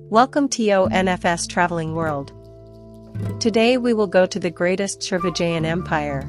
Welcome to Yo NFS Traveling World. Today we will go to the greatest Srivijayan Empire.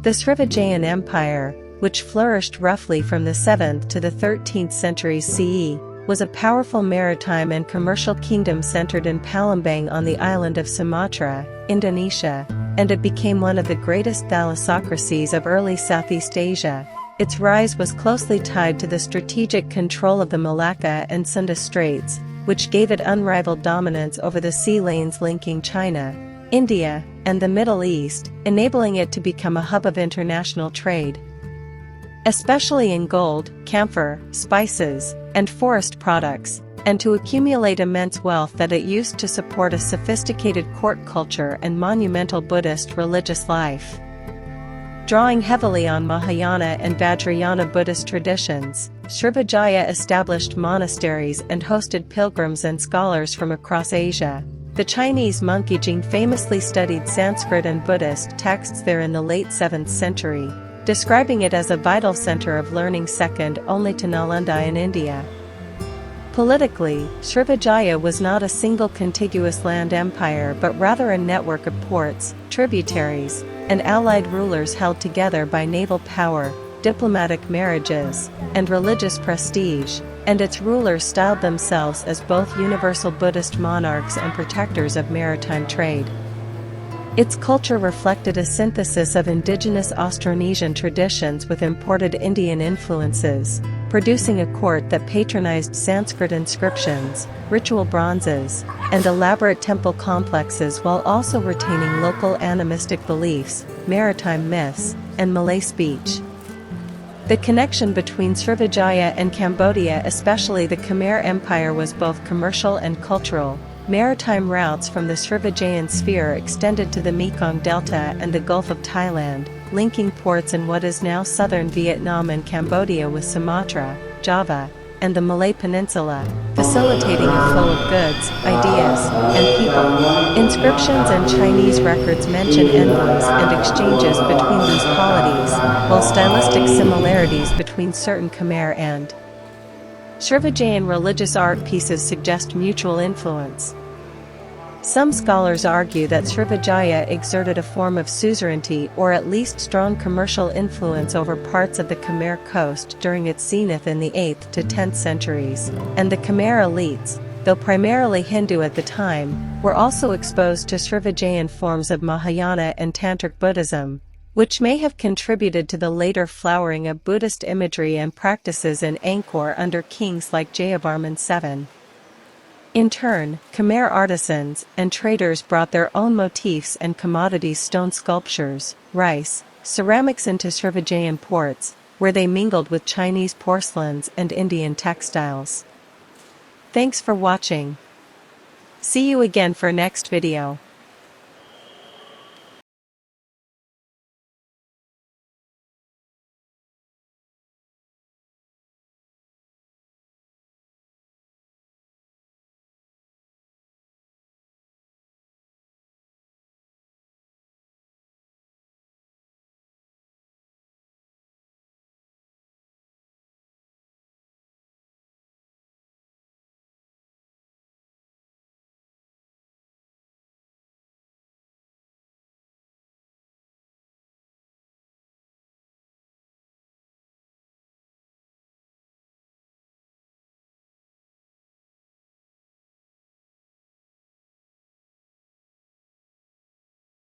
The Srivijayan Empire, which flourished roughly from the 7th to the 13th centuries CE, was a powerful maritime and commercial kingdom centered in Palembang on the island of Sumatra, Indonesia, and it became one of the greatest thalassocracies of early Southeast Asia. Its rise was closely tied to the strategic control of the Malacca and Sunda Straits, which gave it unrivaled dominance over the sea lanes linking China, India, and the Middle East, enabling it to become a hub of international trade. Especially in gold, camphor, spices, and forest products, and to accumulate immense wealth that it used to support a sophisticated court culture and monumental Buddhist religious life. Drawing heavily on Mahayana and Vajrayana Buddhist traditions, Srivijaya established monasteries and hosted pilgrims and scholars from across Asia. The Chinese monk Yijing famously studied Sanskrit and Buddhist texts there in the late 7th century, describing it as a vital center of learning second only to Nalanda in India. Politically, Srivijaya was not a single contiguous land empire but rather a network of ports, tributaries, and allied rulers held together by naval power, diplomatic marriages, and religious prestige, and its rulers styled themselves as both universal Buddhist monarchs and protectors of maritime trade. Its culture reflected a synthesis of indigenous Austronesian traditions with imported Indian influences, producing a court that patronized Sanskrit inscriptions, ritual bronzes, and elaborate temple complexes while also retaining local animistic beliefs, maritime myths, and Malay speech. The connection between Srivijaya and Cambodia, especially the Khmer Empire, was both commercial and cultural. Maritime routes from the Srivijayan sphere extended to the Mekong Delta and the Gulf of Thailand, linking ports in what is now southern Vietnam and Cambodia with Sumatra, Java, and the Malay Peninsula, facilitating a flow of goods, ideas, and people. Inscriptions and Chinese records mention envoys and exchanges between these polities, while stylistic similarities between certain Khmer and Srivijayan religious art pieces suggest mutual influence. Some scholars argue that Srivijaya exerted a form of suzerainty or at least strong commercial influence over parts of the Khmer coast during its zenith in the 8th to 10th centuries, and the Khmer elites, though primarily Hindu at the time, were also exposed to Srivijayan forms of Mahayana and Tantric Buddhism, which may have contributed to the later flowering of Buddhist imagery and practices in Angkor under kings like Jayavarman VII. In turn, Khmer artisans and traders brought their own motifs and commodities, stone sculptures, rice, ceramics into Srivijayan ports, where they mingled with Chinese porcelains and Indian textiles. Thanks for watching. See you again for next video.